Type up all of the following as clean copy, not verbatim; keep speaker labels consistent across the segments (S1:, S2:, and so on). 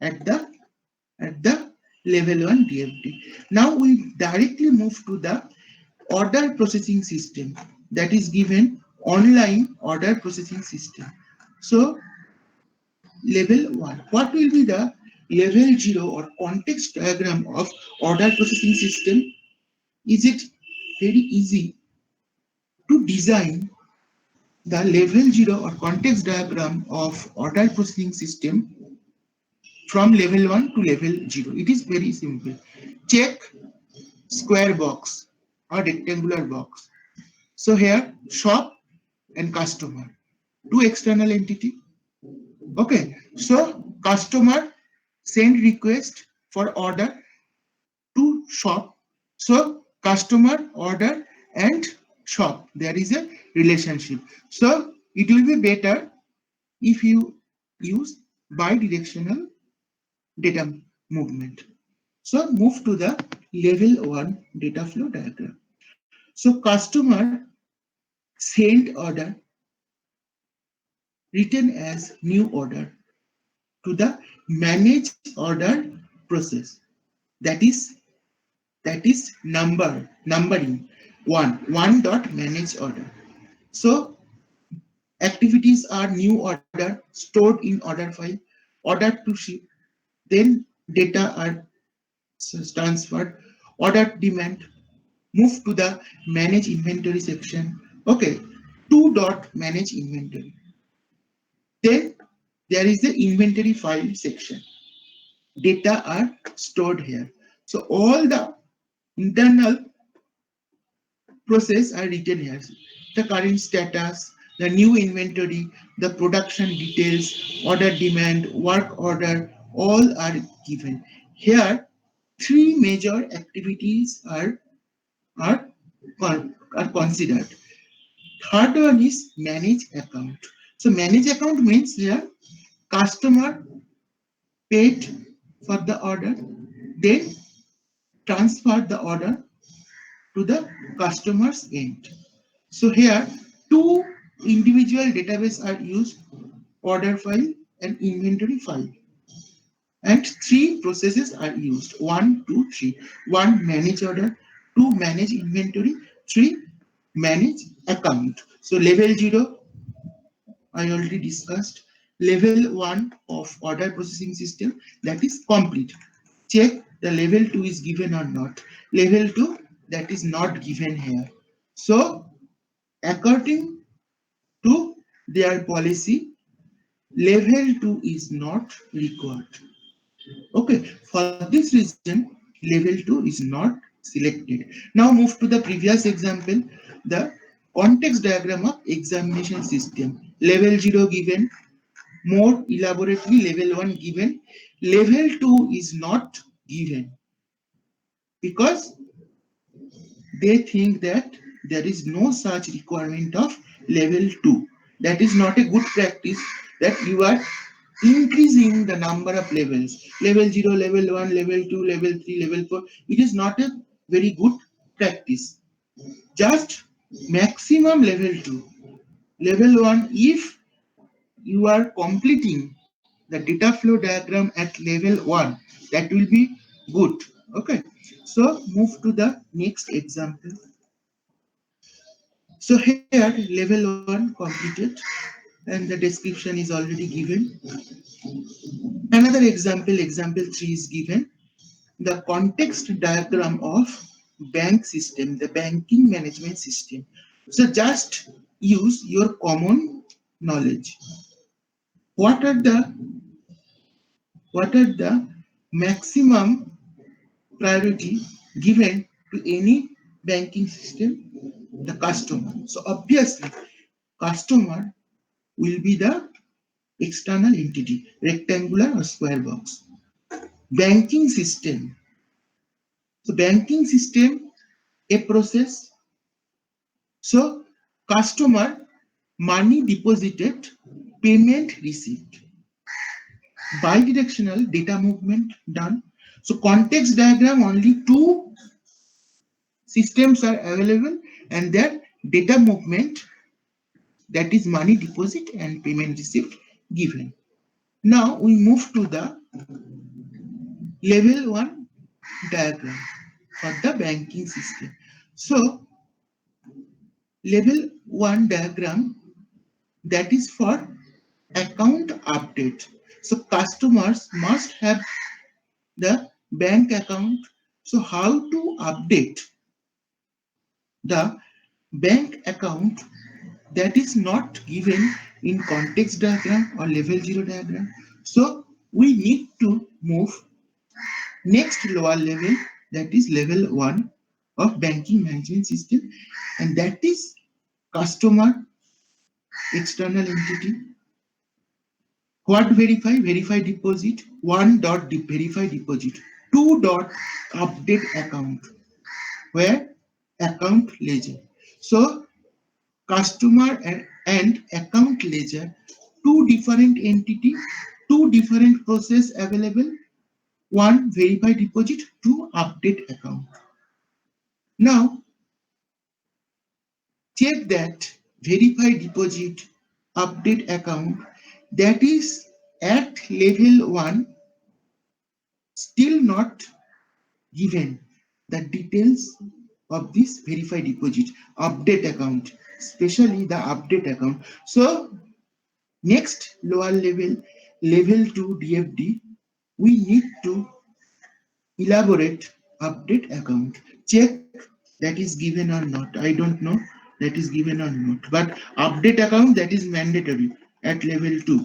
S1: at the level 1 DFD. Now we directly move to the order processing system, that is given online order processing system. So level 1. What will be the level 0 or context diagram of order processing system? Is it very easy to design the level 0 or context diagram of order processing system from level 1 to level 0? It is very simple. Check square box or rectangular box. So here shop and customer, two external entity. Okay, so customer send request for order to shop. So customer, order and shop, there is a relationship. So it will be better if you use bidirectional data movement. So move to the level 1 data flow diagram. So customer send order written as new order to the manage order process. That is numbering one dot manage order. So activities are new order stored in order file, order to ship, then data are transferred, order demand, move to the manage inventory section. Okay, two dot manage inventory. Then there is the inventory file section. Data are stored here. So all the internal process are written here. The current status, the new inventory, the production details, order demand, work order, all are given. Here, three major activities are, are considered. Third one is manage account. So manage account means here customer paid for the order, then transfer the order to the customer's end. So here two individual database are used, order file and inventory file. And three processes are used, one, two, three. One, manage order, two, manage inventory, three, manage account. So level 0, I already discussed. Level 1 of order processing system, that is complete. Check the level 2 is given or not. Level 2, that is not given here. So according to their policy, level 2 is not required. Okay, for this reason, level 2 is not selected. Now move to the previous example, the context diagram of examination system. Level 0 given, more elaborately level 1 given, level 2 is not given because they think that there is no such requirement of level 2. That is not a good practice, that you are increasing the number of levels. Level 0, level 1, level 2, level 3, level 4. It is not a very good practice. Just maximum level 2. Level 1, if you are completing the data flow diagram at level 1, that will be good. Okay. So move to the next example. So here level 1 completed and the description is already given. Another example, example 3 is given. The context diagram of bank system, the banking management system. So just use your common knowledge. What are the maximum priority given to any banking system? The customer. So obviously customer will be the external entity, rectangular or square box. Banking system. So banking system, a process. So customer, money deposited, payment received. Bidirectional data movement done. So context diagram, only two systems are available and their data movement, that is money deposit and payment received, given. Now we move to the level 1 diagram for the banking system. So level 1 diagram, that is for account update. So customers must have the bank account. So how to update the bank account, that is not given in context diagram or level 0 diagram. So we need to move next lower level, that is level 1 of banking management system, and that is customer external entity. What verify? Verify deposit. One dot verify deposit. Two dot update account. Where account ledger. So customer and account ledger, two different entity, two different process available. One verify deposit, two update account. Now check that verify deposit, update account, that is at level 1, still not given the details of this verify deposit update account, especially the update account. So next lower level, level 2 DFD, we need to elaborate update account. Check that is given or not. I don't know that is given or not. But update account, that is mandatory at level 2.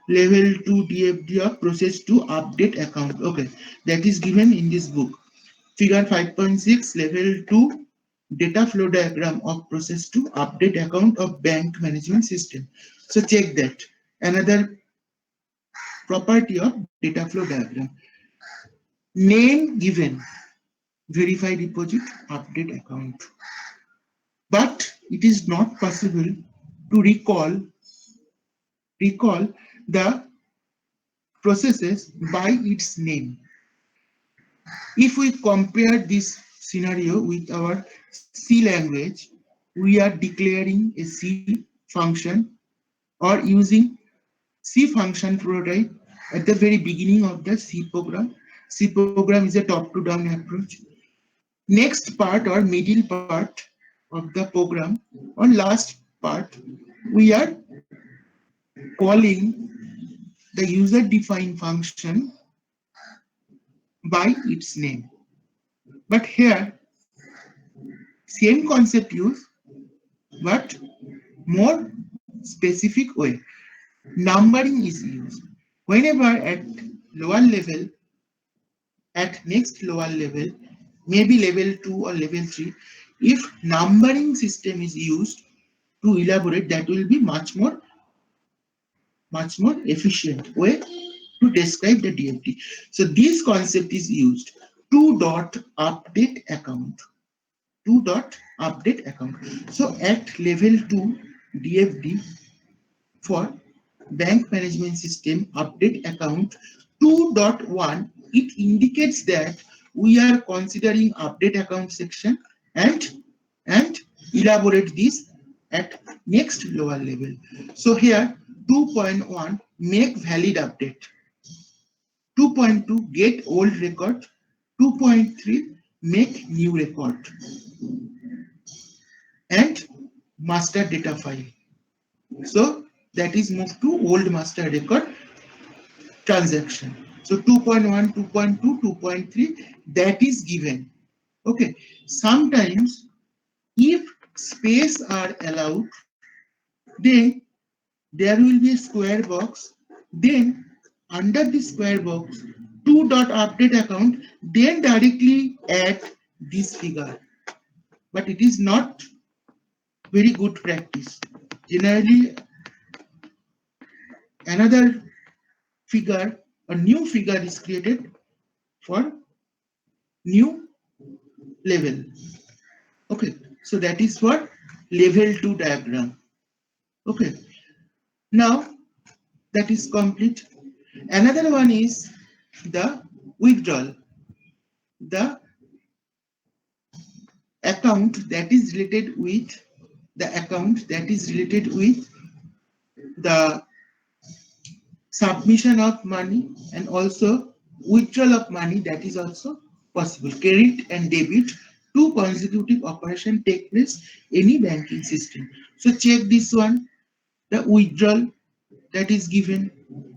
S1: Level 2 DFD of process to update account. Okay, that is given in this book. Figure 5.6, level 2 data flow diagram of process to update account of bank management system. So check that. Another property of data flow diagram. Name given, verify deposit, update account. But it is not possible to recall the processes by its name. If we compare this scenario with our C language, we are declaring a C function or using C function prototype at the very beginning of the C program. C program is a top-to-down approach. Next part or middle part of the program or last part, we are calling the user-defined function by its name. But here, same concept used, but more specific way. Numbering is used. Whenever at lower level, at next lower level, maybe level 2 or level 3, if numbering system is used to elaborate, that will be much more efficient way to describe the DFD. So this concept is used. 2 dot update account. 2 dot update account. So at level 2 DFD for bank management system update account 2.1, it indicates that we are considering update account section and elaborate this at next lower level. So here 2.1, make valid update. 2.2, get old record. 2.3, make new record and master data file. So that is moved to old master record transaction. So 2.1, 2.2, 2.3, that is given. Okay. Sometimes if space are allowed, then there will be a square box. Then under the square box, 2 dot update account, then directly add this figure. But it is not very good practice. Generally, another figure, a new figure is created for new level. Okay, so that is for level 2 diagram. Okay, now that is complete. Another one is the withdrawal. The account that is related with the submission of money and also withdrawal of money, that is also possible. Credit and debit, two consecutive operations take place any banking system. So check this one, the withdrawal that is given.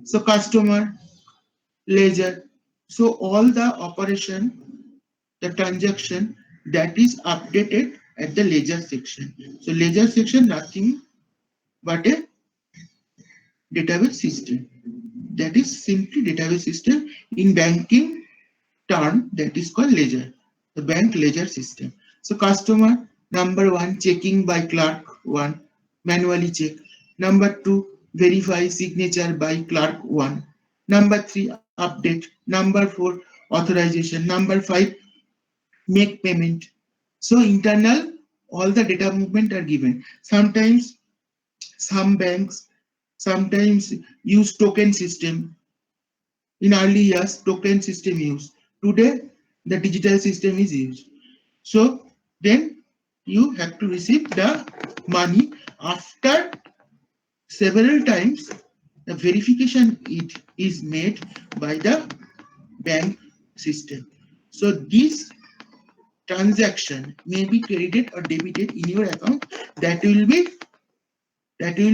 S1: So customer, ledger. So all the operation, the transaction, that is updated at the ledger section. So ledger section nothing but a database system. That is simply database system. In banking term, that is called ledger, the bank ledger system. So customer number one, checking by clerk one, manually check. Number two, verify signature by clerk one. Number three, update. Number four, authorization. Number five, make payment. So internal, all the data movement are given. Sometimes some banks sometimes use token system. In early years, token system used. Today, the digital system is used. So then you have to receive the money after several times. The verification it is made by the bank system. So this transaction may be credited or debited in your account. That will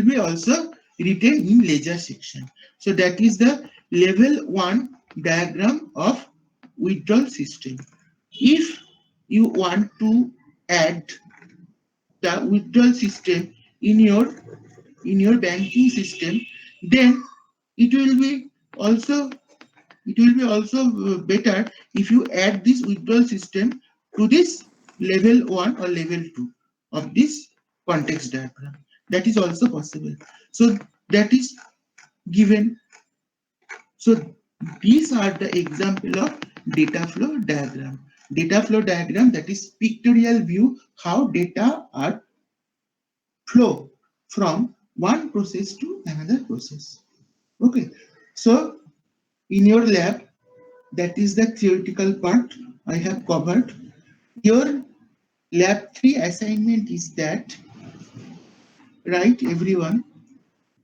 S1: be also written in ledger section. So that is the level 1 diagram of withdrawal system. If you want to add the withdrawal system in your banking system, then it will be also better if you add this withdrawal system to this level 1 or level 2 of this context diagram. That is also possible. So that is given. So these are the example of data flow diagram. Data flow diagram, that is pictorial view how data are flow from one process to another process. Okay, so in your lab, that is the theoretical part I have covered. Your lab 3 assignment is that, right, everyone,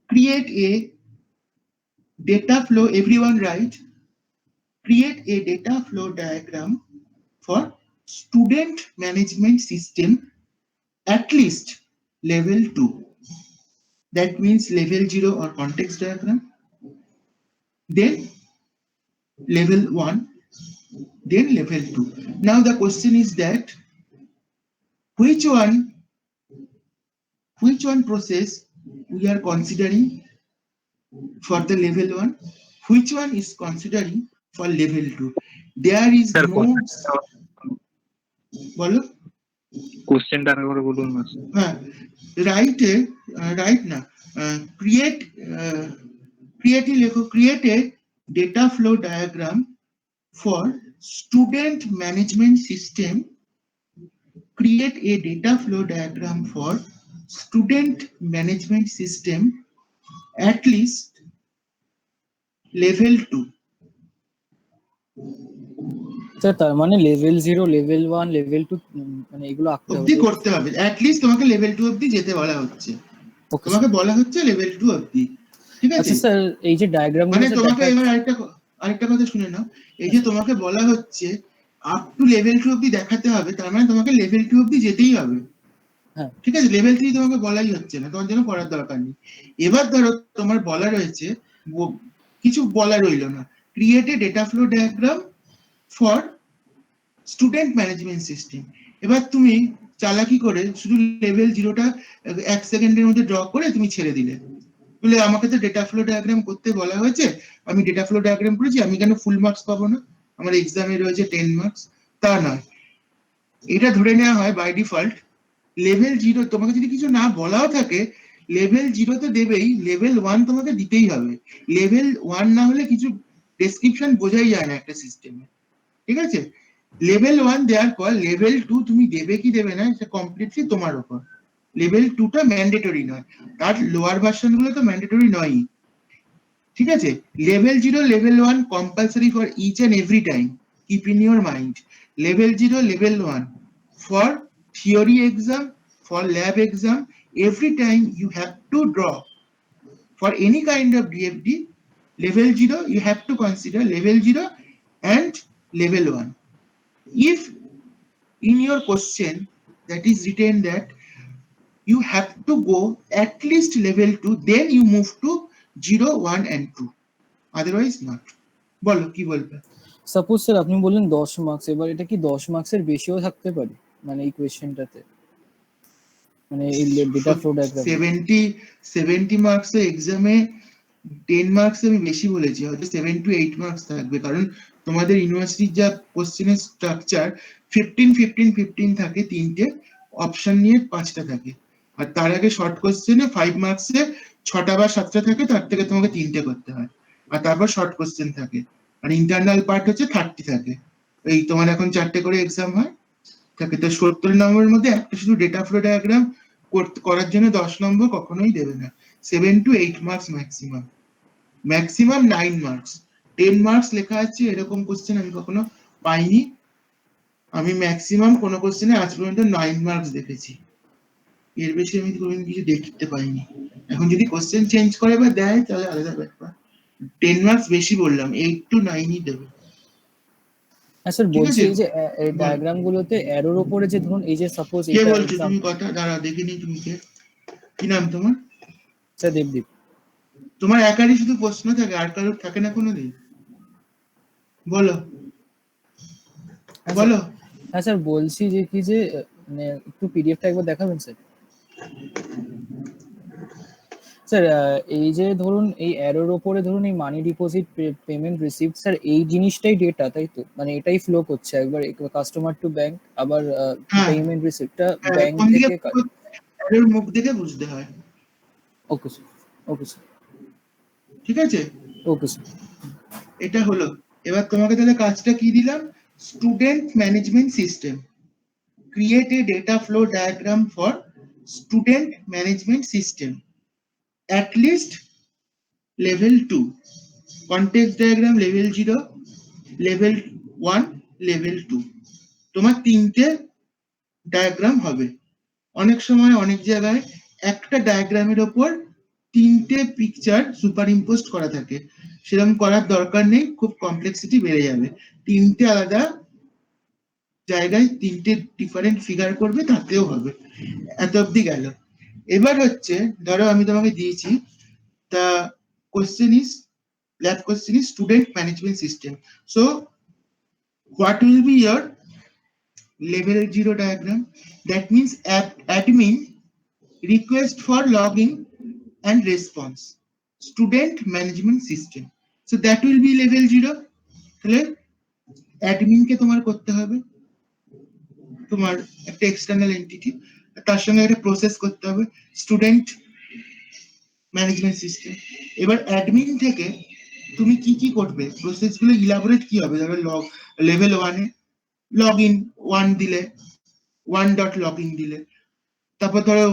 S1: create a data flow, everyone write, create a data flow diagram for student management system at least level 2. That means level 0 or context diagram, then level 1, then level 2. Now the question is that which one process we are considering for the level 1, which one is considering for level 2. There is
S2: sir
S1: no bolo
S2: কোশ্চেনটা আর করে বলুন না
S1: right right na create create a data flow diagram for student management system. Create a data flow diagram for student management system at least level 2.
S3: Sir তার মানে level 0 level 1 level 2 মানে এগুলো আঁকতে
S1: অবধি
S3: হবে
S1: করতে হবে। অ্যাট লিস্ট তোমাকে লেভেল 2 অবধি যেতে বলা হচ্ছে। তোমাকে বলা হচ্ছে লেভেল 2 অবধি। ঠিক আছে?
S3: আচ্ছা স্যার এই যে ডায়াগ্রাম
S1: মানে তোমাকে এবার আরেকটা কথা শুনে নাও। এই যে তোমাকে বলা হচ্ছে আপ টু লেভেল 2 অবধি দেখাতে হবে, তার মানে তোমাকে লেভেল 2 অবধি যেতেই হবে।
S3: হ্যাঁ
S1: ঠিক আছে, লেভেল 3 তোমাকে বলাই হচ্ছে না, তোমার জন্য পড়ার দরকার নেই। এবার ধরো তোমার বলা রয়েছে, কিছু বলা রইল না, create a data flow diagram for student management system. এবার তুমি চালাকি করে শুধু লেভেল 0টা 1 সেকেন্ডের মধ্যে ড্র করে তুমি ছেড়ে দিলে, বলে আমাকে তো ডেটা ফ্লো ডায়াগ্রাম করতে বলা হয়েছে, আমি ডেটা ফ্লো ডায়াগ্রাম করেছি, আমি কেন ফুল মার্কস পাবো না, আমার এক্সামে রয়েছে 10 মার্কস। তা নয়, এটা ধরে নেওয়া হয় বাই ডিফল্ট লেভেল 0। তোমাকে যদি কিছু না বলাও থাকে, লেভেল 0 তো দেবেই, লেভেল 1 তোমাকে দিতেই হবে। লেভেল 1 না হলে কিছু ডেসক্রিপশন বোঝাই যায় না একটা সিস্টেমে। ঠিক আছে, লেভেল 1 দেওয়ার পর লেভেল 2 তুমি দেবে কি দেবে না সেটা কমপ্লিটলি তোমার উপর। লেভেল 2টা ম্যান্ডেটরি নয়, তার লোয়ার ভার্সন গুলো তো ম্যান্ডেটরি নয়ই। ঠিক আছে, level 0 level 1 compulsory for each and every time, keep in your mind. Level 0 level 1 for theory exam, for lab exam, every time you have to draw for any kind of DFD, Level 0, you have to consider level 0 and level 1. If in your question that is written that you have to go at least level 2, then you move to 0, 1 and 2. Otherwise not. বলো কি বলবে?
S3: Suppose sir আপনি বললেন 10 marks, এবার এটা কি 10 মার্কসের বেশিও থাকতে পারে মানে এই কোয়েশ্চেনটাতে, মানে এই ডেটা ফ্লো ডায়াগ্রাম?
S1: 70 মার্কস এক্সামে 10 মার্কস আমি বেশি বলেছি, হয়তো 7 to 8 মার্কস থাকবে, কারণ তোমাদের ইউনিভার্সিটির যা কোশ্চেনের স্ট্রাকচার 15 15 15 থাকে, তিনটে অপশন নিয়ে 5টা থাকে, আর তার আগে শর্ট কোশ্চেনে 5 মার্কসে 6টা বা 7টা থাকে, তার থেকে তোমাকে 3টে করতে হয়, আর তারপর শর্ট কোশ্চেন থাকে, আর ইন্টারনাল পার্ট হচ্ছে 30 থাকে। এই তোমার এখন 4টে করে এক্সাম হয় থাকে, তো 70 নম্বরের মধ্যে একটা শুধু ডেটা ফ্লো ডায়াগ্রাম করার জন্য 10 নম্বর কখনোই দেবে না। 7 to 8 marks maximum, maximum 9 marks. 10 marks লেখা আছে এরকম কোশ্চেন আমি কখনো পাইনি, আমি ম্যাক্সিমাম কোনো কোশ্চেনে আজ পর্যন্ত 9 মার্কস দেখেছি, এর বেশি আমি কোনোদিন কিছু দেখতে পাইনি। এখন যদি কোশ্চেন চেঞ্জ করে বা দেয় তাহলে আলাদা ব্যাপার। 10 মার্কস বেশি বললাম, 8 to 9ই দেবে।
S3: হ্যাঁ স্যার,
S1: ঠিক
S3: বলছি
S1: আছে,
S3: এই যে এই
S1: বল।
S3: ডায়াগ্রাম গুলোতে অ্যারোর উপরে যে ধরুন এই যে সাপোজ
S1: কে
S3: এটা
S1: বলছো তুমি কথা? দাঁড়া দেখিনি, তুমি কে? কি নাম তোমার?
S3: স্যার দেবদীপ।
S1: তোমার একারই শুধু প্রশ্ন থাকে, আর কারোর থাকে না কোনোদিন? বলো
S3: হ্যাঁ স্যার,
S1: বলো।
S3: হ্যাঁ স্যার বলছি যে কি যে মানে একটু পিডিএফটা একবার দেখাবেন স্যার? স্যার এই যে ধরুন এই অ্যারোর ওপরে ধরুন এই money deposit payment received, sir এই জিনিসটাই ডেটা, তাই তো? মানে এটাই ফ্লো করছে একবার কাস্টমার টু ব্যাংক, আবার
S1: হ্যাঁ,
S3: পেমেন্ট রিসিপ্টটা ব্যাংক
S1: কোন দিকে
S3: থেকে।
S1: এর মুখ দেখে বুঝতে হয়।
S3: ওকে স্যার, ওকে স্যার,
S1: ঠিক আছে,
S3: ওকে স্যার।
S1: এটা হলো। এবার তোমাকে তাহলে কাজটা কি দিলাম? Student management system, create a data flow diagram for student management system at least level 2, context diagram level 0, level 1, level 2। তোমার 3টে ডায়াগ্রাম হবে। অনেক সময় অনেক জায়গায় একটা ডায়াগ্রামের ওপর 3টে পিকচার সুপার ইম্পোস্ট করা থাকে, সেরকম করার দরকার নেই, খুব কমপ্লেক্সিটি বেড়ে যাবে। 3টে আলাদা জায়গায় 3টে ডিফারেন্ট ফিগার করবে, তাতেও হবে। এত অব্দি গেল। এবার হচ্ছে ধরো আমি তোমাকে দিয়েছি the question is, lab question is student management system. So what will be your level 0 diagram? That means admin request for login and response, student management system. So that will be level 0. তাহলে admin কে তোমার করতে হবে, তোমার একটা external entity, তার সঙ্গে একটা process করতে হবে, স্টুডেন্ট ম্যানেজমেন্ট সিস্টেম। এবার অ্যাডমিন থেকে তুমি কি কি করবে, প্রসেসগুলো ইলাবোরেট কি হবে? ধরো লেভেল 1-এ লগ ইন 1 দিলে, 1 ডট লগ ইন দিলে, তারপর ধরো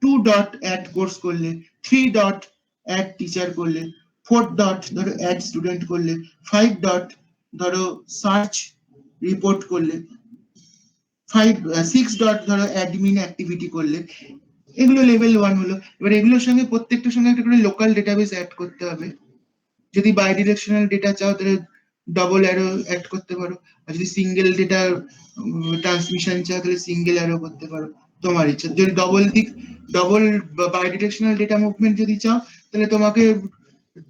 S1: 2 ডট অ্যাড কোর্স করলে, 3 ডট অ্যাড টিচার করলে, 4 ডট ধরো অ্যাড স্টুডেন্ট করলে, 5 ডট ধরো সার্চ রিপোর্ট করলে, 6 ডট ধরো অ্যাডমিন অ্যাক্টিভিটি করলে। এগুলো লেভেল 1 হলো। এবার এগুলোর সঙ্গে প্রত্যেকটার সঙ্গে একটা করে লোকাল ডেটাবেস অ্যাড করতে হবে। যদি বাই ডিরেকশনাল ডেটা চাও তাহলে ডবল অ্যারো অ্যাড করতে পারো, আর যদি সিঙ্গেল ডেটা ট্রান্সমিশন চাও তাহলে সিঙ্গেল অ্যারো করতে পারো, তোমার ইচ্ছা। যদি double bidirectional data movement যদি চাও তাহলে তোমাকে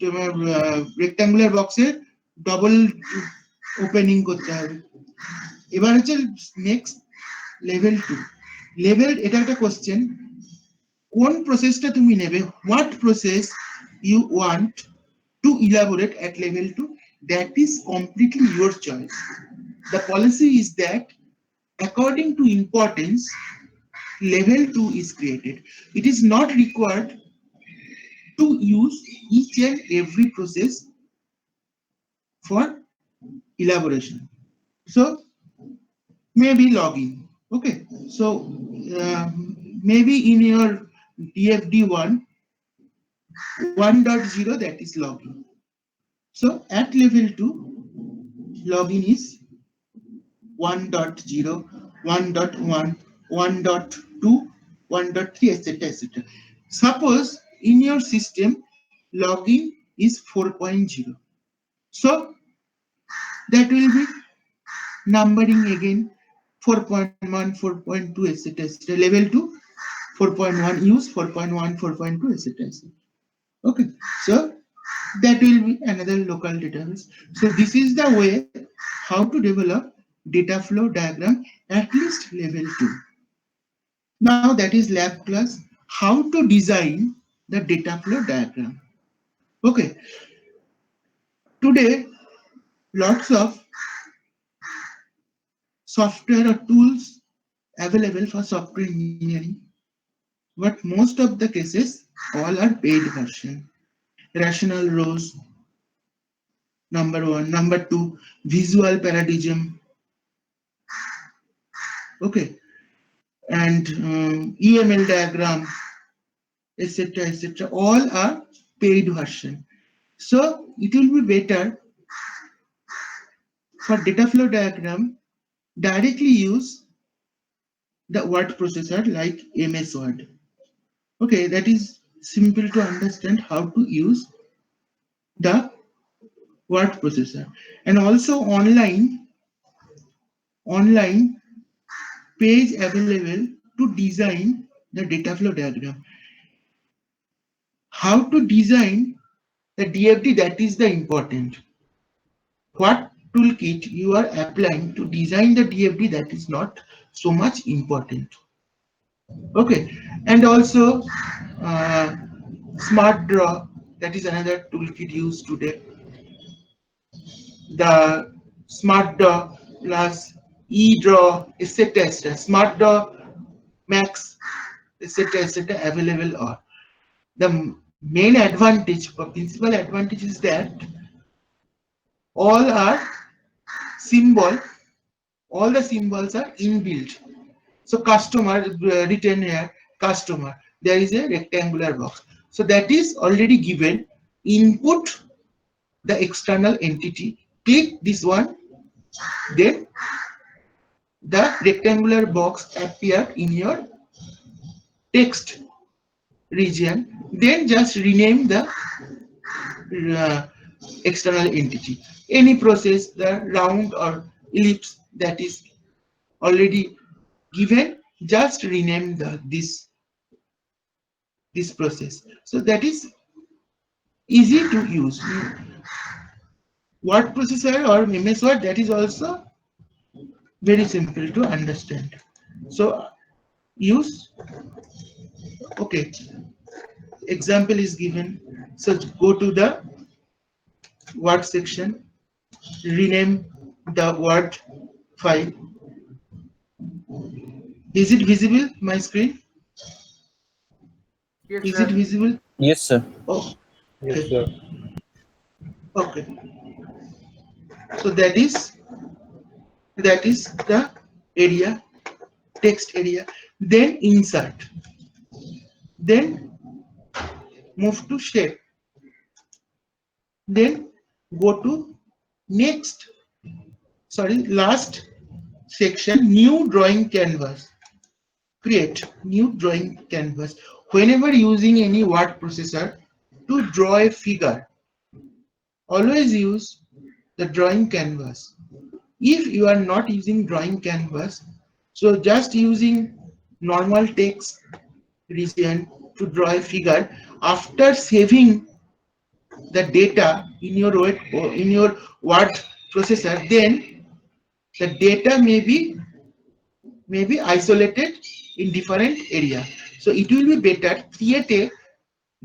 S1: তোমার রেক্ট্যাঙ্গুলার বক্সে ডবল ওপেনিং করতে হবে। এবার হচ্ছে নেক্সট লেভেল 2। লেভেল, এটা একটা কোশ্চেন, কোন প্রসেসটা তুমি নেবে, what process you want to elaborate at level 2, that is completely your choice. The policy is that according to importance, level 2 is created. It is not required to use each and every process for elaboration. So maybe login. Okay, so maybe in your DFD 1.0, that is login. So at level 2, login is 1.0, 1.1, 1.2, 1.3, etc., etc. Suppose in your system login is 4.0. So that will be numbering again 4.1, 4.2, etc. etc. Level 2, 4.1 use, 4.1, 4.2, etc. etc. Okay, so that will be another local database. So this is the way how to develop data flow diagram at least level 2. Now that is lab class, how to design the data flow diagram. Okay, today lots of software or tools available for software engineering, but most of the cases all are paid version. Rational rows, number one. Number two, visual paradigm. Okay, and UML diagram, etc., etc. All are paid version. So it will be better for data flow diagram directly use the word processor like MS Word. Okay, that is simple to understand how to use the word processor. And also online page available to design the data flow diagram. How to design the DFD, that is the important. What toolkit you are applying to design the DFD, that is not so much important. Okay, and also Smart Draw, that is another toolkit used today. The Smart Draw plus eDraw, etc., etc. Smart Draw Max, etc., etc. available are. The main advantage, or principal advantage, is that all are symbol, all the symbols are inbuilt. So customer written here, customer, there is a rectangular box. So that is already given. Input the external entity, click this one, then the rectangular box appear in your text region, then just rename the uh, external entity. Any process, the round or ellipse that is already given, just rename this process. So that is easy to use. Word processor or MS Word, that is also very simple to understand. So use, okay, example is given. So go to the word section, rename the word file. Is it visible, my screen?
S4: Yes,
S1: Is it
S4: sir.
S1: visible?
S3: Yes, sir.
S1: Oh,
S4: Yes,
S1: okay.
S4: sir.
S1: Okay. So that is the area, text area. Then insert. Then move to shape. Then go to next, sorry, last section, new drawing canvas. Create new drawing canvas. Whenever using any word processor to draw a figure, always use the drawing canvas. If you are not using drawing canvas, so just using normal text region to draw a figure, after saving the data in your word processor, then the data may be isolated in different area. So it will be better create a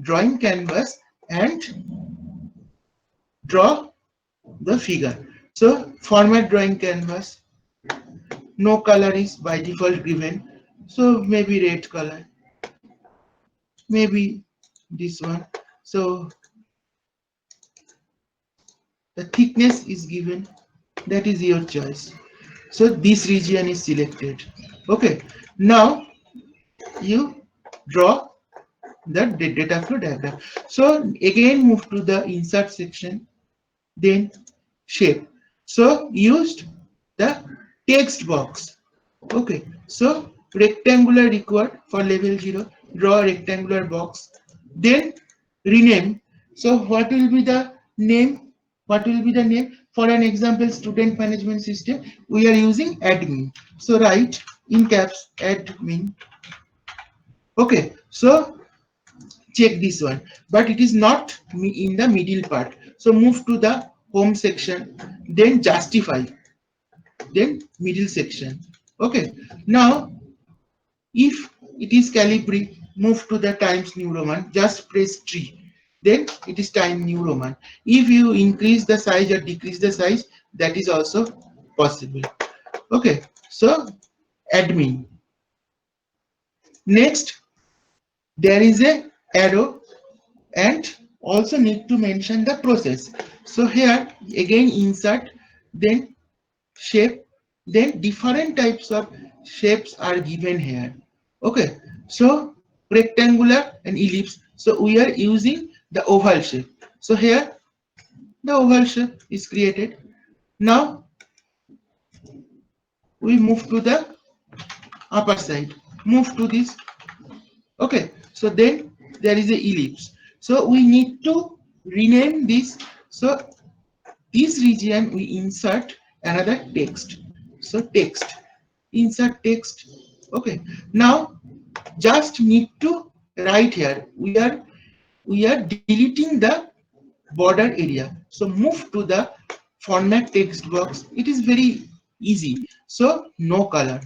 S1: drawing canvas and draw the figure. So format drawing canvas, no color is by default given, so maybe red color, maybe this one. So the thickness is given, that is your choice. So this region is selected. Okay, now you draw the data flow diagram. So again move to the insert section, then shape. So used the text box. Okay, so rectangular required for level 0, draw a rectangular box, then rename So what will be the name? What will be the name? For an example, student management system, we are using admin. So write in caps admin. Okay, so check this one, but it is not in the middle part. So move to the home section, then justify, then middle section. Okay, now if it is Calibri, move to the Times New Roman, just press T. Then it is Time New Roman. If you increase the size or decrease the size, that is also possible. Okay, so admin. Next, there is a arrow and also need to mention the process. So here again insert, then shape, then different types of shapes are given here. Okay, so rectangular and ellipse, so we are using the oval shape. So here the oval shape is created. Now we move to the upper side, move to this. Okay, so then there is a ellipse, so we need to rename this. So this region we insert another text. So text, insert text. Okay, now just need to write here, we are deleting the border area. So move to the format text box, it is very easy. So no color,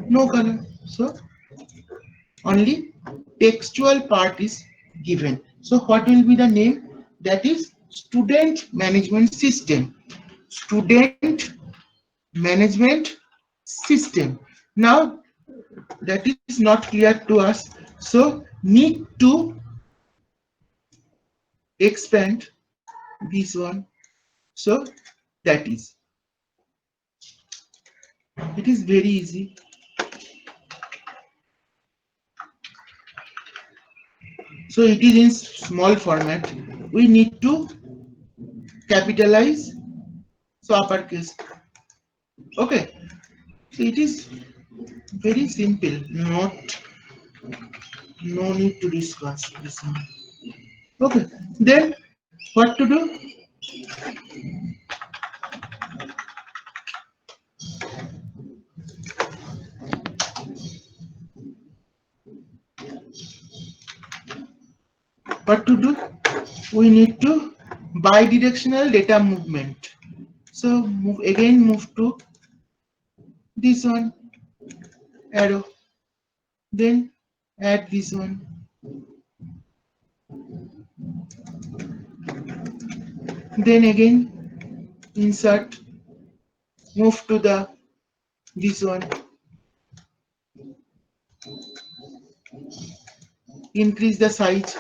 S1: no color. So only textual part is given. So what will be the name? That is student management system. Student management system. Now that is not clear to us, so need to expand this one. So that is, it is very easy. So it is in small format, we need to capitalize, so uppercase. Okay, so it is very simple, not, no need to discuss this one. Okay, then what to do? What to do? We need to bidirectional data movement. So move again, move to this one, arrow, then add this one, then again insert, move to the this one, increase the size.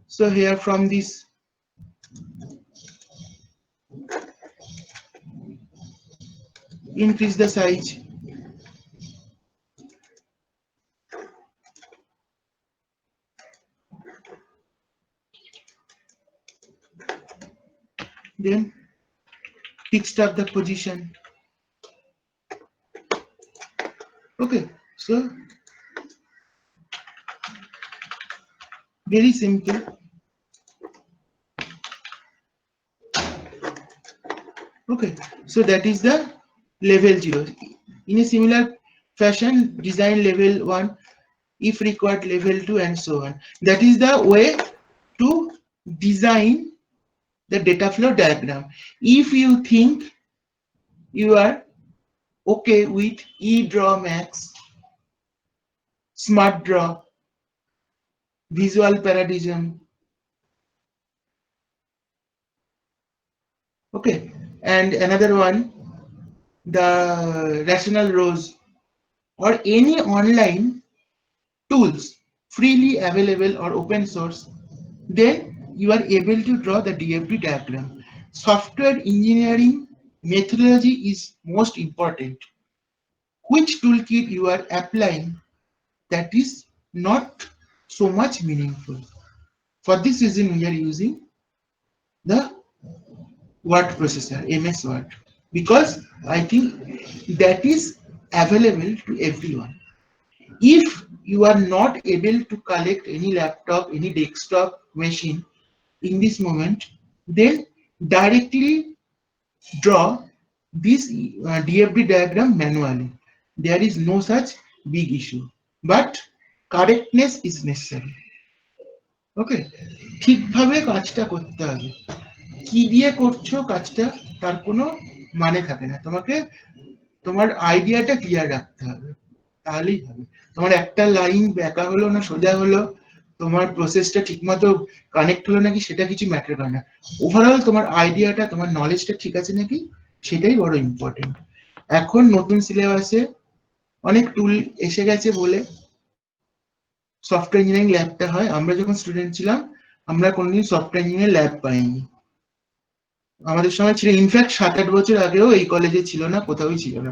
S1: So here from this, increase the size. Then fixed up the position. Okay, so very simple. Okay, so that is the level 0. In a similar fashion, design level 1, if required level 2, and so on. That is the way to design the data flow diagram. If you think you are okay with eDraw Max, Smart Draw, Visual Paradigm, okay, and another one, the Rational Rose, or any online tools freely available or open source, then you are able to draw the DFD diagram. Software engineering methodology is most important. Which toolkit you are applying, that is not so much meaningful. For this reason, we are using the word processor, MS Word, because I think that is available to everyone. If you are not able to collect any laptop, any desktop machine, in this moment, then directly draw this DFD diagram manually. There is no such big issue, but correctness is necessary. ওকে, ঠিকভাবে কাজটা করতে হবে। কি দিয়ে করছো কাজটা তার কোনো মানে থাকে না, তোমাকে তোমার আইডিয়াটা ক্লিয়ার রাখতে হবে, তাহলেই হবে। তোমার একটা লাইন বেঁকা হলো না সোজা হলো, তোমার প্রসেসটা ঠিকমতো কানেক্ট হলো নাকি, সেটা কিছু ম্যাটার করে না। ওভারঅল তোমার আইডিয়াটা, তোমার নলেজটা ঠিক আছে নাকি, সেটাই বড় ইম্পর্টেন্ট। এখন নতুন সিলেবাসে অনেক টুল এসে গেছে বলে সফটওয়্যার ইঞ্জিনিয়ারিং ল্যাবটা হয়। আমরা যখন স্টুডেন্ট ছিলাম আমরা কোনোদিন সফটওয়্যার ইঞ্জিনিয়ারিং ল্যাব পাইনি। আমাদের সময় ছিল, ইনফ্যাক্ট 7-8 বছর আগেও এই কলেজে ছিল না, কোথাওই ছিল না।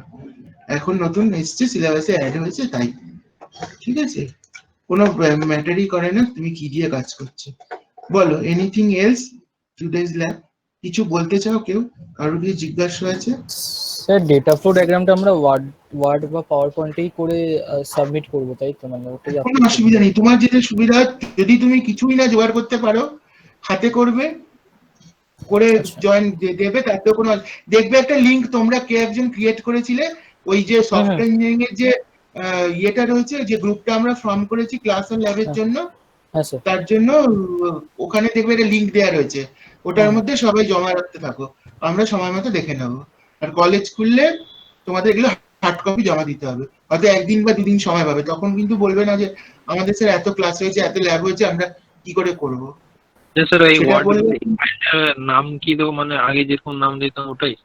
S1: এখন নতুন এসছে, সিলেবাসে অ্যাড হয়েছে তাই। ঠিক আছে, কোনো ম্যাটারই করে না তুমি কি দিয়ে কাজ করছো। বলো, এনিথিং এলস টুডেজ ল্যাব? কিছু বলতে চাও কেউ? কারো কিছু জিজ্ঞাসা আছে?
S3: স্যার ডেটা ফ্লো ডায়াগ্রামটা আমরা ওয়ার্ড বা পাওয়ার পয়েন্টেই করে সাবমিট করবো, তাই তো? মানে ওটাই
S1: কোনো
S3: আপলোড
S1: অসুবিধা নেই, তোমার যেটা সুবিধা। যদি তুমি কিছুই না জোগাড় করতে পারো, হাতে করবে, করে
S3: আচ্ছা।
S1: জয়েন দেবে, তাতে কোনো দেখবে একটা লিংক তোমরা কে একজন ক্রিয়েট করেছিলে, ওই যে সফটওয়্যার ইঞ্জিনিয়ারিং এর যে ইয়েটা রয়েছে, যে গ্রুপটা আমরা ফর্ম করেছি ক্লাস আর ল্যাবের
S3: হ্যাঁ
S1: জন্য,
S3: হ্যাঁ স্যার।
S1: তার জন্য ওখানে দেখবে একটা লিংক দেওয়া রয়েছে, ওটার
S3: হুম।
S1: মধ্যে সবাই জমা রাখতে থাকো, আমরা সময় মতো দেখে নেবো। আর কলেজ খুললে তোমাদের এগুলো হার্ড কপি জমা দিতে হবে, হয়তো 1 দিন বা 2 দিন সময় পাবে, তখন কিন্তু বলবে না যে আমাদের স্যার এত ক্লাস হয়েছে, এত ল্যাব হয়েছে, আমরা কি করে করবো।
S2: স্যার এই
S1: সেটা
S2: ওয়ার্ড
S1: বললে
S2: নাম কি দেবো, মানে আগে যেরকম নাম দিতাম ওটাই?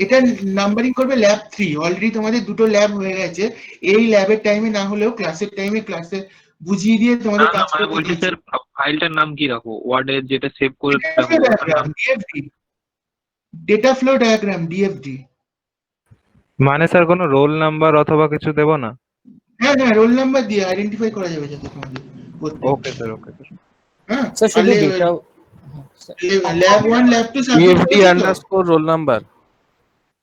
S1: এটা নাম্বারিং করবে ল্যাব 3, অলরেডি তোমাদের দুটো ল্যাব হয়ে গেছে, এই ল্যাবের টাইমে না হলেও ক্লাসের টাইমে ক্লাসে বুঝিয়ে দিয়ে
S2: না
S1: তোমাদের
S2: না,
S1: কাজ
S2: মানে
S1: করতে
S2: বলছি
S1: দিয়েছি।
S2: স্যার ফাইলটার নাম কি রাখবো, ওয়ার্ডের যেটা সেভ করে
S1: ডেটা
S2: রাখবো
S1: ফ্লো
S2: ওটার নাম?
S1: Diagram ডিএফডি, data flow diagram ডিএফডি।
S4: মানে স্যার কোনো রোল নাম্বার অথবা কিছু দেব না?
S1: হ্যাঁ হ্যাঁ, রোল নাম্বার দিয়ে আইডেন্টিফাই করা যাবে যাতে তোমাদের
S4: ওকে স্যার, ওকে স্যার।
S1: হ্যাঁ।
S3: স্যার শুধু ডেটা
S1: ল্যাব 1 ল্যাব 2 সাবমিট
S4: পিএফডি
S1: করেছো তো?
S4: Underscore roll number.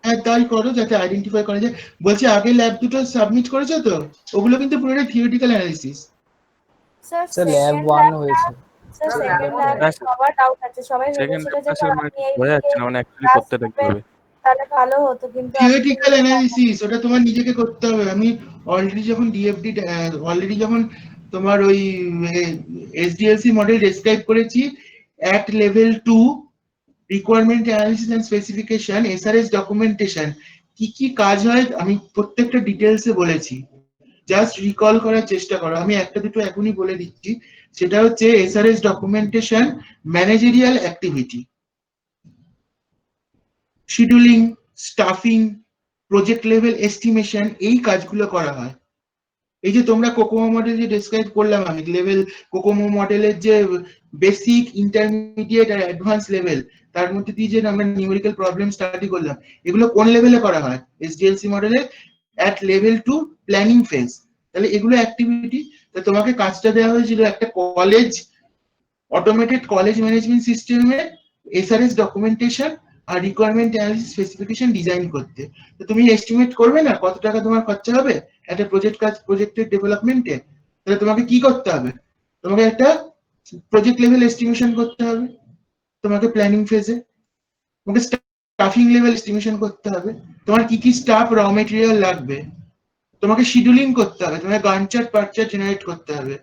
S1: হ্যাঁ তাই করো, যাতে আইডেন্টিফাই করা যায়। বলছি আগে ল্যাব দুটো সাবমিট করেছো তো? ওগুলো কিন্তু পুরোটাই theoretical analysis.
S3: Sir lab
S5: second
S3: 1
S5: ল্যাবটা,
S3: হয়েছে।
S5: স্যার সেকেন্ড ল্যাবে
S4: হ্যাঁ স্যার,
S5: সবার ডাউট আছে, সবাই
S4: সেকেন্ড
S5: ভেবেছিল যে
S4: ল্যাবটা
S5: স্যার
S4: স্যার মানে
S5: আপনি
S4: ঠিক
S5: এই
S4: বোঝা যাচ্ছে
S5: দিকে
S4: না, মানে অ্যাকচুয়ালি
S5: ক্লাস
S4: করতে দেখতে
S5: নেবেন
S4: হবে।
S5: তাহলে ভালো হতো, কিন্তু আপনি তো
S1: থিওরিটিক্যাল অ্যানালিসিস ওটা তোমার নিজেকে করতে হবে। আমি অলরেডি যখন ডিএফডি অলরেডি যখন তোমার ওই এসডিএলসি মডেল ডেসক্রাইব করেছি, at level 2 requirement analysis and specification, SRS documentation, কি কি কাজ হয় আমি প্রত্যেকটা ডিটেলসে বলেছি। জাস্ট রিকল করার চেষ্টা করো, আমি একটা দুটো এখনই বলে দিচ্ছি। সেটা হচ্ছে SRS documentation, managerial activity, scheduling, stuffing, project level estimation, এই কাজগুলো করা হয়। এই যে তোমরা কোকোমো মডেল যে ডেসক্রাইব করলাম আমি, লেভেল কোকোমো মডেলের যে বেসিক, ইন্টারমিডিয়েট আর অ্যাডভান্স লেভেল, তার মধ্যে দিয়ে যে আমরা নিউমেরিক্যাল প্রবলেম স্টাডি করলাম, এগুলো কোন লেভেলে করা হয়? এসডিএলসি মডেলে অ্যাট লেভেল 2 প্ল্যানিং ফেজ। তাহলে এগুলো অ্যাক্টিভিটি। তো তোমাকে কাজটা দেওয়া হয়েছিল একটা কলেজ, অটোমেটেড কলেজ ম্যানেজমেন্ট সিস্টেমে এসআরএস ডকুমেন্টেশন আর রিকোয়ারমেন্ট অ্যানালিসিস স্পেসিফিকেশন ডিজাইন করতে। তো তুমি এস্টিমেট করবে না কত টাকা তোমার খরচা হবে একটা প্রজেক্টের ডেভেলপমেন্টে? তাহলে তোমাকে কি করতে হবে? তোমাকে একটা প্রজেক্ট লেভেল এস্টিমেশন করতে হবে, তোমাকে প্ল্যানিং ফেজে তোমাকে স্টাফিং লেভেল এস্টিমেশন করতে হবে, তোমার কি কি স্টাফ র মেটেরিয়াল লাগবে, তোমাকে শিডিউলিং করতে হবে, তোমাকে গান চার্ট পার্ট চার্ট জেনারেট করতে হবে,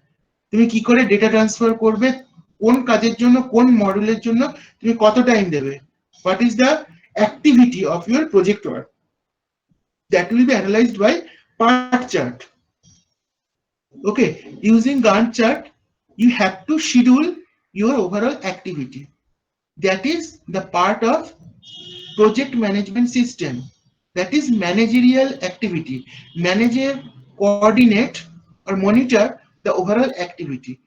S1: তুমি কি করে ডেটা ট্রান্সফার করবে, কোন কাজের জন্য, কোন মডেলের জন্য তুমি কত টাইম দেবে, what is the activity of your project work, that will be analyzed by part chart. Okay, using Gantt chart you have to schedule your overall activity. That is the part of project management system, that is managerial activity. Manager coordinate or monitor the overall activity.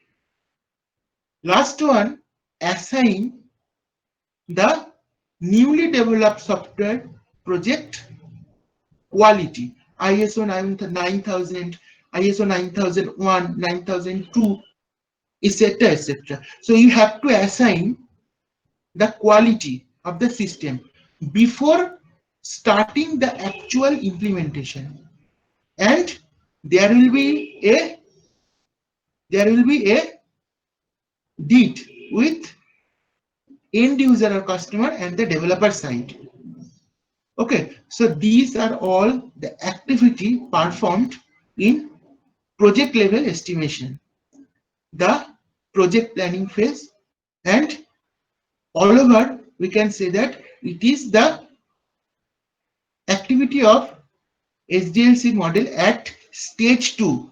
S1: Last one, assign the newly developed software project quality, ISO 9000, ISO 9001, 9002, etc., etc. So you have to assign the quality of the system before starting the actual implementation, and there will be a deed with end user or customer and the developer side. Okay, so these are all the activity performed in project level estimation, the project planning phase, and all over we can say that it is the activity of SDLC model at stage 2.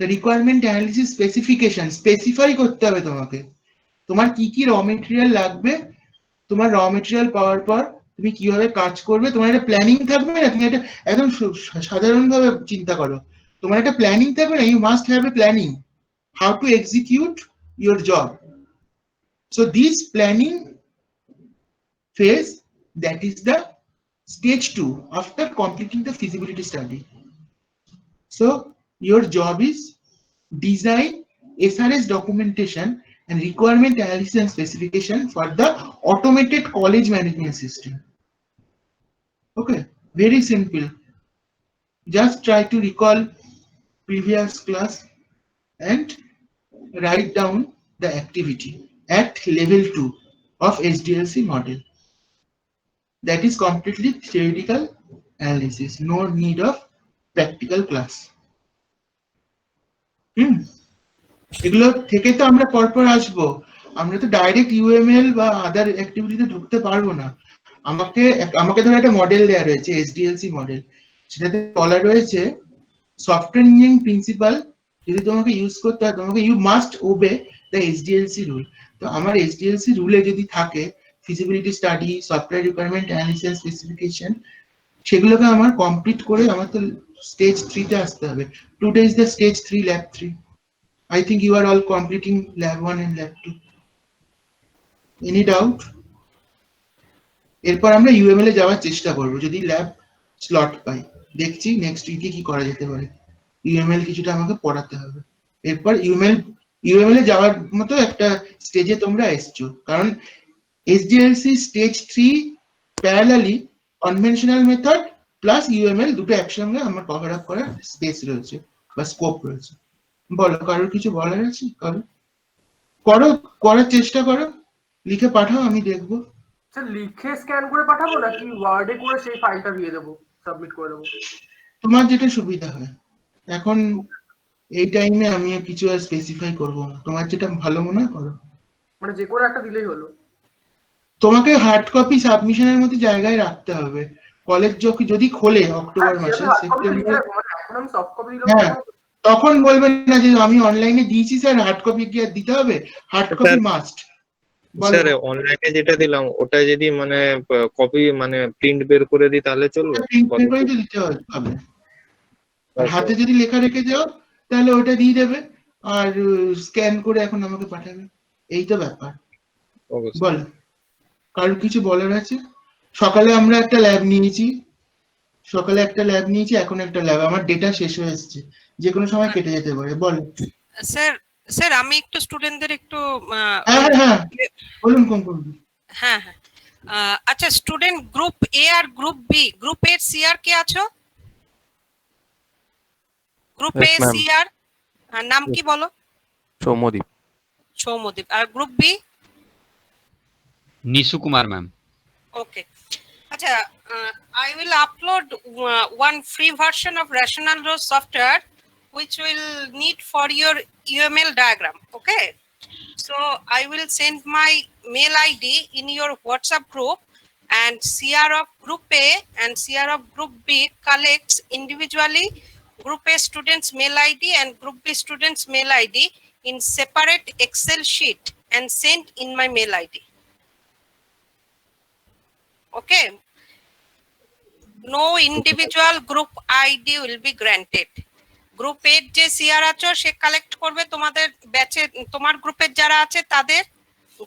S1: The requirement analysis specification, specify করতে হবে তোমাকে তোমার কি কি র material লাগবে, তোমার র মেটেরিয়াল পাওয়ার পর তুমি কিভাবে কাজ করবে, তোমার একটা প্ল্যানিং থাকবে না, তুমি একটা একদম সাধারণভাবে চিন্তা করো, তোমার একটা প্ল্যানিং থাকবে না, you must have a planning how to execute your job. So this planning phase, that is the stage 2 after completing the feasibility study. So your job is design SRS documentation and requirement analysis and specification for the automated college management system. Okay, very simple. Just try to recall previous class and write down the activity at level 2 of SDLC model. That is completely theoretical analysis, no need of practical class. এগুলো থেকে তো আমরা পরপর আসবো, আমরা তো direct UML বা আদার অ্যাক্টিভিটিতে ঢুকতে পারবো না। আমাকে ধরো একটা মডেল দেওয়া রয়েছে এসডিএলসি মডেল, সেটাতে বলা রয়েছে সফটওয়্যার ইঞ্জিনিয়ারিং প্রিন্সিপাল যদি তোমাকে ইউজ করতে হয় তোমাকে you must obey the SDLC rule. তো আমার এসডিএলসি রুলে যদি থাকে feasibility study, software requirement analysis, specification, সেগুলোকে আমার কমপ্লিট করে আমার তো স্টেজ 3 তে আসতে হবে। Today is the stage 3 lab 3. I think you are all completing lab 1 and lab 2. Any doubt? এরপর আমরা ইউএমএল এ যাওয়ার চেষ্টা করব যদি ল্যাব স্লট পাই, দেখছি নেক্সট উইকে কি করা যেতে পারে। ইউএমএল কিছুটা আমাকে পড়াতে হবে, এরপর ইউএমএল এ যাওয়ার মতো একটা স্টেজে তোমরা এসছো, কারণ SDLC stage 3 parallelly conventional method plus UML দুটো একসঙ্গে আমার কভার আপ করার স্পেস রয়েছে বা স্কোপ রয়েছে। বলো, কারোর কিছু বলার আছে? করার চেষ্টা করো, লিখে পাঠাও, আমি দেখবো।
S6: স্যার লিখে স্ক্যান করে পাঠাবো নাকি ওয়ার্ডে করে সেই ফাইলটা দিয়ে দেবো, সাবমিট করে দেবো?
S1: তোমার যেটা সুবিধা হয়। এখন এই টাইমে আমি কিছু আর স্পেসিফাই করব না, তোমার যেটা ভালো মনে হয় করো।
S6: মানে যে কোনো একটা দিলেই হলো?
S1: তোমাকে হার্ড কপি সাবমিশনের মতো জায়গায় রাখতে হবে। কলেজ যদি খোলে অক্টোবর মাসে, সেপ্টেম্বর, হ্যাঁ তখন বলবেন না যে আমি অনলাইনে দিয়েছি স্যার, হার্ড কপি কি আর দিতে হবে? Hard copy must.
S4: স্যার অনলাইনে যেটা দিলাম ওটা যদি মানে কপি মানে প্রিন্ট বের করে দিই তাহলে চলবে?
S1: প্রিন্ট বের করে দিতে হবে। আর হাতে যদি লেখা রেখে যাও তাহলে ওটা দিয়ে দেবে, আর স্ক্যান করে এখন আমাকে পাঠাবে, এই তো ব্যাপার। বল, কারোর কিছু বলার আছে? সকালে আমরা একটা ল্যাব নিয়েছি, এখন একটা ল্যাব, আমার ডেটা শেষ হয়ে এসেছে, যে কোনো সময় কেটে যেতে পারে। বল
S7: স্যার আমি একটু স্টুডেন্টদের একটু
S1: হ্যাঁ বলুন কোন
S7: হ্যাঁ আচ্ছা, স্টুডেন্ট গ্রুপ এ আর group B, group A CR কে আছো? গ্রুপ এ সিআর নাম কি বলো? সৌম্যদীপ। আর group B?
S8: Nishu Kumar ma'am.
S7: Okay, আচ্ছা, I will upload one free version of Rational Row software which will need for your UML diagram. Okay, so I will send my mail ID in your WhatsApp group, and CR of group A and CR of group B collects individually group A students mail ID and group B students mail ID in separate Excel sheet and sent in my mail ID. Okay, no individual group ID will be granted. Group এর যে CR আছো সে collect করবে তোমাদের ব্যাচে, তোমার গ্রুপের যারা আছে তাদের।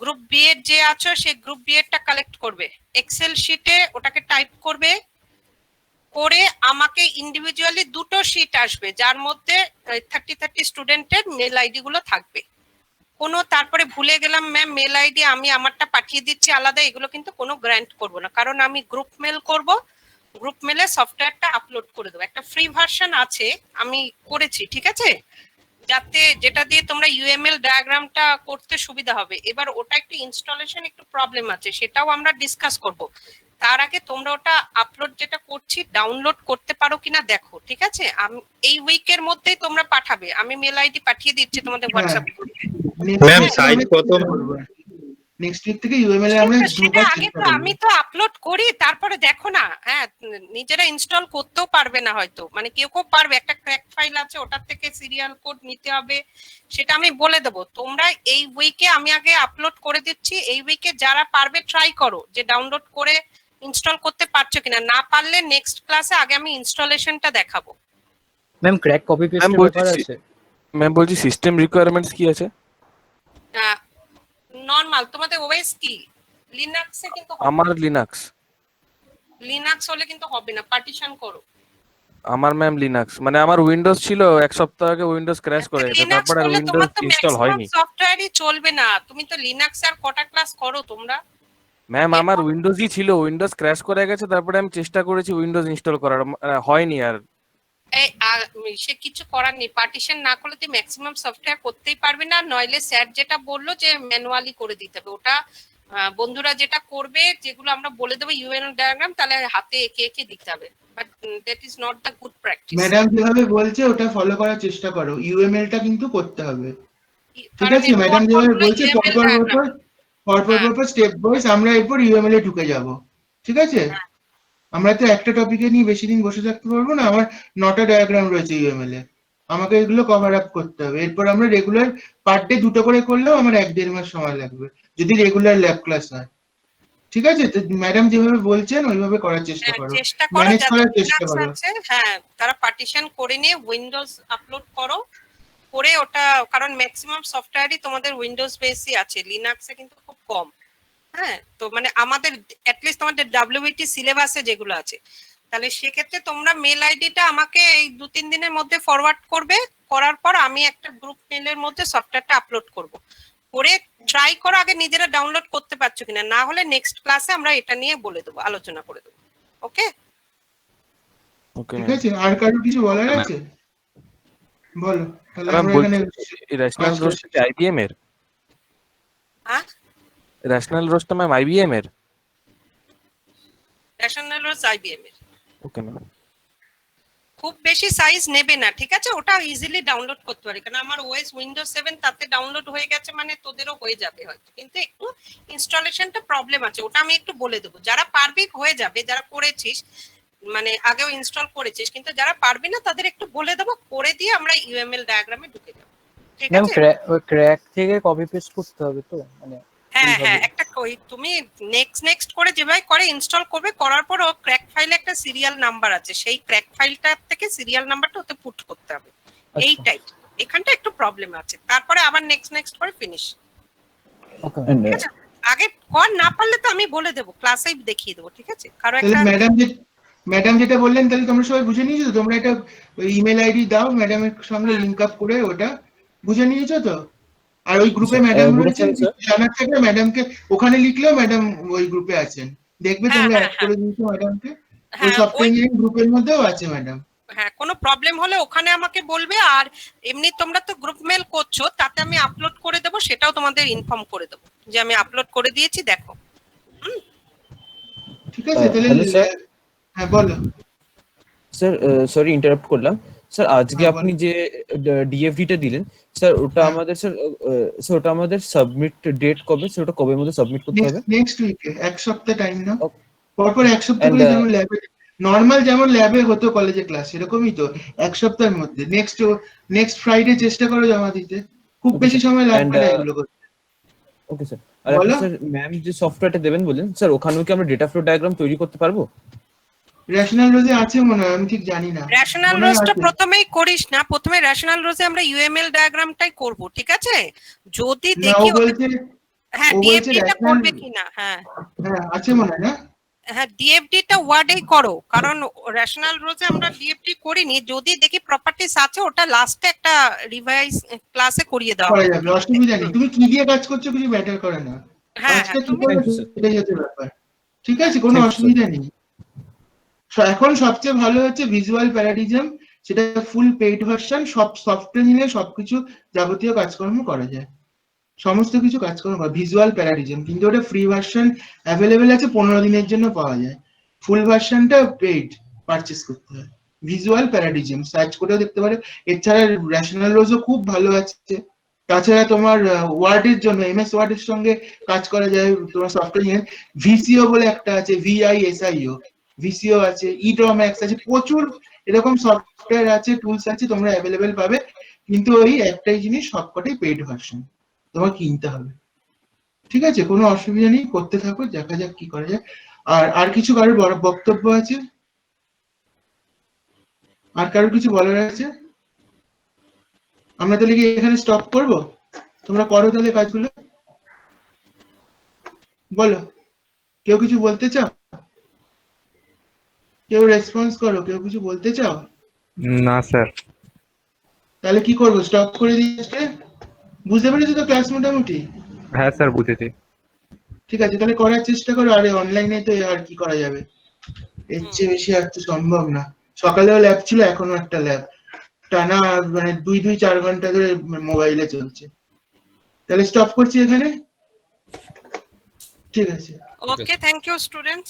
S7: গ্রুপ বি এর যে আছো সে গ্রুপ বি এরটা কালেক্ট করবে, এক্সেল শিটে ওটাকে টাইপ করবে, করে আমাকে ইন্ডিভিজুয়ালি দুটো শিট আসবে যার মধ্যে 30 স্টুডেন্টের মেল আইডি গুলো থাকবে। কোনো তারপরে ভুলে গেলাম ম্যাম মেল আইডি আমি আমারটা পাঠিয়ে দিচ্ছি আলাদা, এগুলো কিন্তু কোনো গ্র্যান্ট করব না, কারণ আমি গ্রুপ মেল করব, গ্রুপ মেলে সফটওয়্যারটা আপলোড করে দেবো। একটা ফ্রি ভার্সন আছে আমি করেছি, ঠিক আছে? যাতে যেটা দিয়ে তোমরা ইউএমএল ডায়াগ্রামটা করতে সুবিধা হবে। এবার ওটা একটু ইনস্টলেশন একটু প্রবলেম আছে, সেটাও আমরা ডিসকাস করব। তার আগে তোমরা ওটা আপলোড যেটা করছি ডাউনলোড করতে পারো কিনা দেখো, ঠিক আছে? আমি এই উইকের মধ্যেই তোমরা পাঠাবে, আমি মেল আইডি পাঠিয়ে দিচ্ছি তোমাদের হোয়াটসঅ্যাপ গ্রুপে।
S4: ম্যাম সাইজ কত?
S1: নেক্সট উইক থেকে ইউএমএল এ আমরা
S7: সেটা আগে তো আমি তো আপলোড করি, তারপরে দেখো না। হ্যাঁ, নিজেরা ইনস্টল করতেও পারবে না হয়তো, মানে কেউ কেউ পারবে, একটা ক্র্যাক ফাইল আছে ওটার থেকে সিরিয়াল কোড নিতে হবে, সেটা আমি বলে দেবো। তোমরা এই উইকে আমি আগে আপলোড করে দিচ্ছি, এই উইকে যারা পারবে ট্রাই করো যে ডাউনলোড করে ইনস্টল করতে পারছো কিনা, না পারলে নেক্সট ক্লাসে আগে আমি ইনস্টলেশনটা দেখাবো।
S3: ম্যাম ক্র্যাক কপি পেস্টের ব্যাপার আছে।
S8: ম্যাম বলছি সিস্টেম রিকোয়ারমেন্টস কি আছে?
S7: নরমাল তোমাদের ওএস কি? লিনাক্সে কিন্তু
S8: আমার লিনাক্স।
S7: লিনাক্স হলে কিন্তু হবে না, পার্টিশন করো।
S8: আমার ম্যাম লিনাক্স, মানে আমার উইন্ডোজ ছিল, এক সপ্তাহ আগে উইন্ডোজ ক্র্যাশ করে গেছে, তারপর আর উইন্ডোজ ইনস্টল হয়নি।
S7: সফটওয়্যারই চলবে না, তুমি তো লিনাক্স আর কটা ক্লাস করো তোমরা?
S8: ম্যাম আমার উইন্ডোজই ছিল, উইন্ডোজ ক্র্যাশ করে গেছে, তারপরে আমি চেষ্টা করেছি উইন্ডোজ ইনস্টল করার, হয়নি আর।
S7: সে কিছু করার নেই, পার্টিশন না করলে তুই ম্যাক্সিমাম সফটওয়্যার করতেই পারবি না। নইলে স্যার যেটা বললো যে ম্যানুয়ালি করে দিতে হবে, ওটা বন্ধুরা যেটা করবে, যেগুলো আমরা বলে দেবো ইউএনএল ডায়াগ্রাম, তাহলে হাতে এঁকে এঁকে দিতে হবে। But that is not the good practice.
S1: Madam যেভাবে বলছে ওটা ফলো করার চেষ্টা করো, ইউএমএল টা কিন্তু করতে হবে, ঠিক আছে? ম্যাডাম যেভাবে বলছে পরপর স্টেপ ওয়াইজ আমরা এরপর ইউএমএল এ ঢুকে যাব, ঠিক আছে? আমরা তো একটা টপিকে নিয়ে বেশি দিন বসে থাকতে পারবো না, আমার 9টা ডায়াগ্রাম রয়েছে ইউএমএল এ, আমাকে এগুলো কভার আপ করতে হবে। এরপর আমরা রেগুলার পার ডে 2টো করে করলেও আমার 1-1.5 মাস সময় লাগবে যদি রেগুলার ল্যাব ক্লাস হয়, ঠিক আছে? তো ম্যাডাম যেভাবে বলছেন ওইভাবে করার চেষ্টা করো, ম্যানেজ করার চেষ্টা করো।
S7: হ্যাঁ, তারা পার্টিশন করে নিয়ে উইন্ডোজ আপলোড করো, করে ওটা, কারণ ম্যাক্সিমাম সফটওয়্যারই তোমাদের উইন্ডোজ বেসই আছে, লিনাক্সে কিন্তু খুব কম। হ্যাঁ, তো মানে আমাদের অ্যাটলিস্ট তোমাদের ডাব্লিউইটি সিলেবাসে যেগুলো আছে, তাহলে সেক্ষেত্রে তোমরা মেল আইডিটা আমাকে এই 2-3 দিনের মধ্যে ফরওয়ার্ড করবে, করার পর আমি একটা গ্রুপ মেলের মধ্যে সফটওয়্যারটা আপলোড করব, করে ট্রাই করো আগে নিজেরা ডাউনলোড করতে পারছো কিনা, না হলে নেক্সট ক্লাসে আমরা এটা নিয়ে বলে দেবো, আলোচনা করে দেবো। ওকে
S8: ওকে
S1: ঠিক আছে, আর কারো কিছু বলার আছে? বলো, তাহলে আমরা এখানে
S8: রেশনাল রোস্ট আইবিএম এর।
S7: হ্যাঁ,
S8: রেশনাল রোস্ট ম্যাম আইবিএম এর।
S7: ন্যাশনাল রোজ আইবিএম এর
S8: ওকে ম্যাম।
S7: খুব বেশি সাইজ নেবে না, ঠিক আছে? ওটা ইজিলি ডাউনলোড করতে পারি, কারণ আমার ওএস উইন্ডোজ 7 তাতে ডাউনলোড হয়ে গেছে, মানে তোদেরও হয়ে যাবে হয়তো, কিন্তু একটু ইনস্টলেশনটা প্রবলেম আছে, ওটা আমি একটু বলে দেবো। যারা পারবি হয়ে যাবে, যারা করেছিস মানে আগেও ইনস্টল করেছিস, কিন্তু যারা পারবি না তাদের একটু বলে দেবো, করে দিয়ে আমরা ইউএমএল ডায়াগ্রামে ঢুকে যাবো, ঠিক
S3: ম্যাম
S7: আছে?
S3: ওই ক্র্যাক থেকে কপি পেস্ট করতে হবে তো, মানে
S7: হ্যাঁ হ্যাঁ, একটা তুমি নেক্সট করে যেভাবে করে ইনস্টল করবে, করার পর ও ক্র্যাক ফাইলে একটা সিরিয়াল নাম্বার আছে, সেই ক্র্যাক ফাইলটা থেকে সিরিয়াল নাম্বারটা ওতে পুট করতে হবে, এইটাই এখানটা একটু প্রবলেম আছে। তারপরে আবার নেক্সট করে ফিনিশ।
S3: ওকে
S7: আগে কর, না পারলে তো আমি বলে দেবো, ক্লাসেই দেখিয়ে দেবো, ঠিক আছে? কারণ একটা
S1: ম্যাডাম যেটা বললেন তাহলে তোমরা সবাই বুঝে নিয়েছো? তোমরা একটা ইমেল আইডি দাও ম্যাডামের সঙ্গে লিংক আপ করে, ওটা বুঝে নিয়েছো তো? আর ওই গ্রুপে ম্যাডাম রয়েছেন, জানার থাকলে ম্যাডামকে ওখানে লিখলেও ম্যাডাম ওই গ্রুপে আছেন, দেখবে তোমরা অ্যাড করে দিয়েছো ম্যাডামকে, ওই সফটওয়্যার ইঞ্জিনিয়ারিং গ্রুপের মধ্যেও আছে ম্যাডাম।
S7: হ্যাঁ, কোনো প্রবলেম হলে ওখানে আমাকে বলবে, আর এমনি তোমরা তো গ্রুপ মেল করছো, তাতে আমি আপলোড করে দেবো, সেটাও তোমাদের ইনফর্ম করে দেবো যে আমি আপলোড করে দিয়েছি, দেখো।
S1: ঠিক আছে, তাহলে হ্যাঁ বলো
S9: স্যার। সরি ইন্টারাপ্ট করলাম স্যার। আজকে আপনি যে ডিএফডিটা দিলেন স্যার, ওটা আমাদের স্যার ওটা আমাদের সাবমিট ডেট কবে স্যার? ওটা কবে মধ্যে সাবমিট করতে হবে?
S1: নেক্সট উইকে, এক সপ্তাহ টাইম নাও, পরপর এক সপ্তাহ করে, যেমন ল্যাবে নরমাল যেমন ল্যাবে হতো কলেজে ক্লাস, এরকমই তো এক সপ্তাহের মধ্যে। নেক্সট ফ্রাইডে চেষ্টা করো জমা দিতে, খুব বেশি সময় লাগবে না এগুলো করতে।
S9: Okay sir. আর আপনি স্যার ম্যাম যে সফটওয়্যারটা দেবেন বলেন স্যার, ওখানেও কি আমরা ডেটা ফ্লো ডায়াগ্রাম তৈরি করতে পারবো?
S1: রেশনাল রোজে আছে মনে হয়, আমি ঠিক জানি না।
S7: রেশনাল রোজটা প্রথমেই করিস না, প্রথমে রেশনাল রোজে আমরা ইউএমএল ডায়াগ্রামটাই করব, ঠিক আছে? যদি দেখি হ্যাঁ ডিএফডিটা করবে কিনা। হ্যাঁ
S1: হ্যাঁ আছে মনে হয় না?
S7: হ্যাঁ, ডিএফডিটা ওয়ার্ডেই করো, কারণ রেশনাল রোজে আমরা ডিএফডি করিনি, যদি দেখি প্রপার্টিজ আছে ওটা লাস্টে একটা রিভাইজ ক্লাসে করিয়ে দাও,
S1: করা যাবে, অসুবিধা নেই। তুমি কি দিয়ে কাজ করছো কিছু ম্যাটার করে না,
S7: হ্যাঁ
S1: এটাই হচ্ছে ব্যাপার, ঠিক আছে? কোনো অসুবিধা নেই। এখন সবচেয়ে ভালো হচ্ছে ভিজুয়াল প্যারাডিজম, সেটা ফুল পেইড ভার্সন, সব সফটওয়্যার নিয়ে সবকিছু যাবতীয় কাজকর্ম করা যায়, সমস্ত কিছু কাজকর্ম করা, ভিজুয়াল প্যারাডিজম। কিন্তু ওটা ফ্রি ভার্সন অ্যাভেলেবেল আছে, 15 দিনের জন্য পাওয়া যায়। ফুল ভার্সনটা পেইড পারচেস করতে হয়। ভিজুয়াল প্যারাডিজম সার্চ করেও দেখতে পারে। এছাড়া রেশনাল রোজও খুব ভালো আছে। তাছাড়া তোমার ওয়ার্ডের জন্য এমএস ওয়ার্ডের সঙ্গে কাজ করা যায় তোমার সফটওয়্যার। ভিসিও বলে একটা আছে, VISIO, ভিসিও আছে, ইডোম্যাক্স আছে, প্রচুর এরকম সফটওয়্যার আছে, টুলস আছে, তোমরা অ্যাভেলেবেল পাবে। কিন্তু ওই একটাই জিনিস, সবকটাই পেইড ভার্সন, তোমার কিনতে হবে। ঠিক আছে, কোনো অসুবিধা নেই, করতে থাকো, দেখা যাক কি করা যায়। আর কিছু কারোর বড় বক্তব্য আছে? আর কারোর কিছু বলার আছে? আমরা তাহলে কি এখানে স্টপ করব? তোমরা করো তাহলে কাজগুলো, বলো। কেউ কিছু বলতে চাও? কেউ রেসপন্স করো, কেউ কিছু বলতে চাও?
S8: না স্যার।
S1: তাহলে কি করবো, স্টপ করে দিই আজকে? বুঝতে পেরেছো তো ক্লাস মোটামুটি?
S8: হ্যাঁ স্যার বুঝেছি।
S1: ঠিক আছে, তাহলে করার চেষ্টা করো। আরে অনলাইনে তো আর কি করা যাবে, এর চেয়ে বেশি আর তো সম্ভব না। সকালেও ল্যাব ছিল, এখনো একটা ল্যাব, টানা মানে 2-4 ঘন্টা ধরে মোবাইলে চলছে। তাহলে স্টপ করছি এখানে, ঠিক আছে।
S7: Okay, thank you, students.